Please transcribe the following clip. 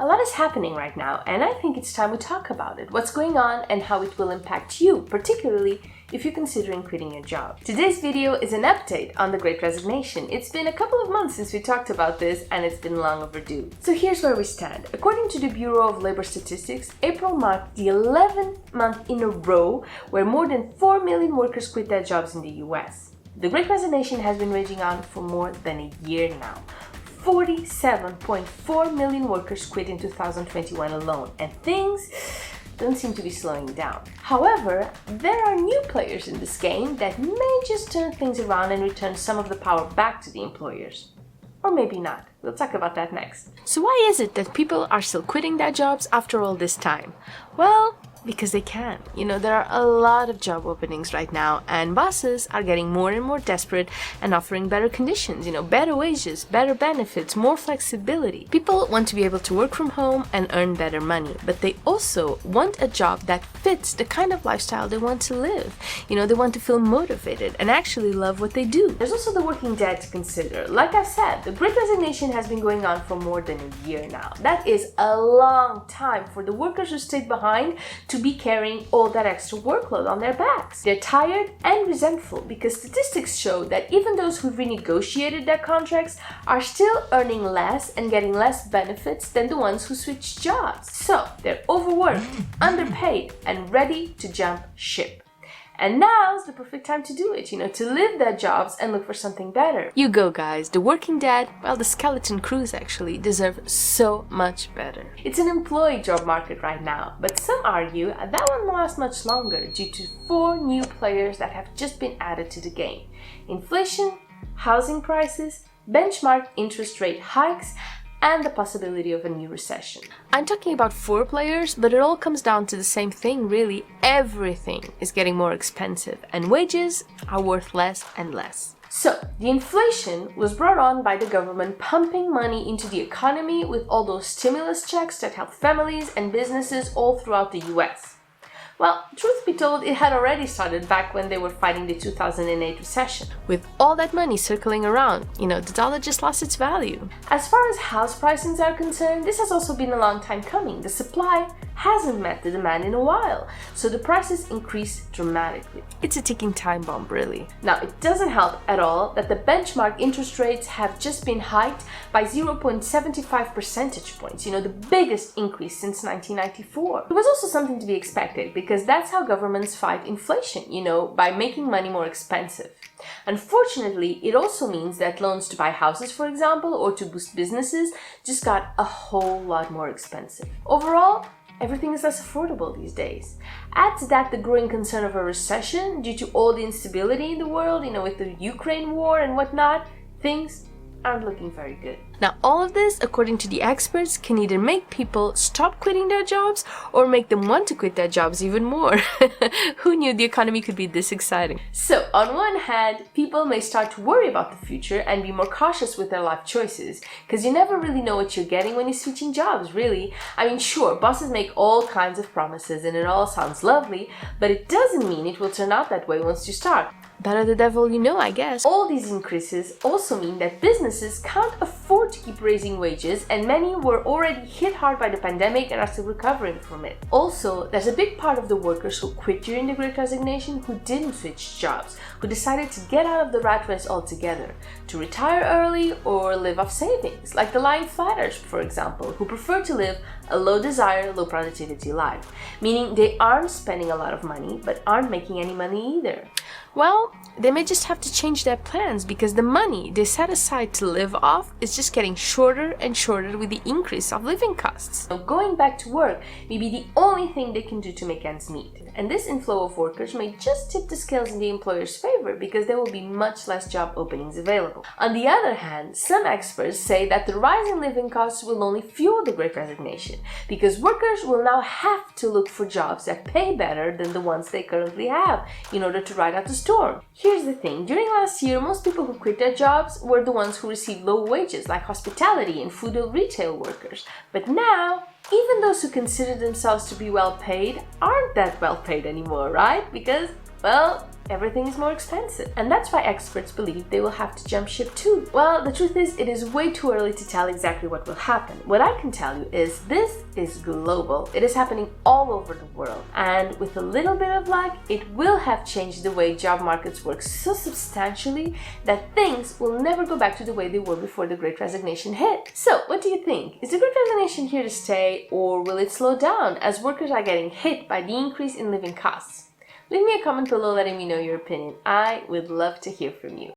A lot is happening right now, and I think it's time we talk about it. What's going on and how it will impact you, particularly if you're considering quitting your job. Today's video is an update on the Great Resignation. It's been a couple of months since we talked about this, and it's been long overdue. So here's where we stand. According to the Bureau of Labor Statistics, April marked the 11th month in a row where more than 4 million workers quit their jobs in the US. The Great Resignation has been raging on for more than a year now. 47.4 million workers quit in 2021 alone, and things don't seem to be slowing down. However, there are new players in this game that may just turn things around and return some of the power back to the employers. Or maybe not. We'll talk about that next. So why is it that people are still quitting their jobs after all this time? Well, because they can. There are a lot of job openings right now, and bosses are getting more and more desperate and offering better conditions, better wages, better benefits, more flexibility. People want to be able to work from home and earn better money, but they also want a job that fits the kind of lifestyle they want to live. They want to feel motivated and actually love what they do. There's also the working dead to consider. Like I said, the Great Resignation has been going on for more than a year now. That is a long time for the workers who stayed behind to be carrying all that extra workload on their backs. They're tired and resentful because statistics show that even those who renegotiated their contracts are still earning less and getting less benefits than the ones who switched jobs. So they're overworked, underpaid, and ready to jump ship. And now's the perfect time to do it, to leave their jobs and look for something better. You go, guys. The working dead, well, the skeleton crews actually deserve so much better. It's an employee job market right now, but some argue that won't last much longer due to 4 new players that have just been added to the game. Inflation, housing prices, benchmark interest rate hikes, and the possibility of a new recession. I'm talking about 4 players, but it all comes down to the same thing, really. Everything is getting more expensive, and wages are worth less and less. So, the inflation was brought on by the government pumping money into the economy with all those stimulus checks that help families and businesses all throughout the US. Well, truth be told, it had already started back when they were fighting the 2008 recession. With all that money circling around, the dollar just lost its value. As far as house pricings are concerned, this has also been a long time coming. The supply hasn't met the demand in a while, so the prices increased dramatically. It's a ticking time bomb, really. Now, it doesn't help at all that the benchmark interest rates have just been hiked by 0.75 percentage points, the biggest increase since 1994. It was also something to be expected because that's how governments fight inflation, by making money more expensive. Unfortunately, it also means that loans to buy houses, for example, or to boost businesses just got a whole lot more expensive. Overall, everything is less affordable these days. Add to that the growing concern of a recession due to all the instability in the world, with the Ukraine war and whatnot, things aren't looking very good. Now, all of this, according to the experts, can either make people stop quitting their jobs or make them want to quit their jobs even more. Who knew the economy could be this exciting? So, on one hand, people may start to worry about the future and be more cautious with their life choices, because you never really know what you're getting when you're switching jobs, really. I mean, sure, bosses make all kinds of promises and it all sounds lovely, but it doesn't mean it will turn out that way once you start. Better the devil you know, I guess. All these increases also mean that businesses can't afford to keep raising wages, and many were already hit hard by the pandemic and are still recovering from it. Also, there's a big part of the workers who quit during the Great Resignation who didn't switch jobs, who decided to get out of the rat race altogether, to retire early or live off savings, like the lying flatters, for example, who prefer to live a low desire, low productivity life, meaning they aren't spending a lot of money but aren't making any money either. Well, they may just have to change their plans because the money they set aside to live off is just getting shorter and shorter with the increase of living costs. So going back to work may be the only thing they can do to make ends meet. And this inflow of workers may just tip the scales in the employer's favor because there will be much less job openings available. On the other hand, some experts say that the rise in living costs will only fuel the Great Resignation because workers will now have to look for jobs that pay better than the ones they currently have in order to ride out the storm. Here's the thing, during last year, most people who quit their jobs were the ones who received low wages, like hospitality and food or retail workers. But now, even those who consider themselves to be well paid aren't that well paid anymore, right? Because, well, everything is more expensive. And that's why experts believe they will have to jump ship too. Well, the truth is, it is way too early to tell exactly what will happen. What I can tell you is this is global. It is happening all over the world. And with a little bit of luck, it will have changed the way job markets work so substantially that things will never go back to the way they were before the Great Resignation hit. So, what do you think? Is the Great Resignation here to stay, or will it slow down as workers are getting hit by the increase in living costs? Leave me a comment below letting me know your opinion. I would love to hear from you.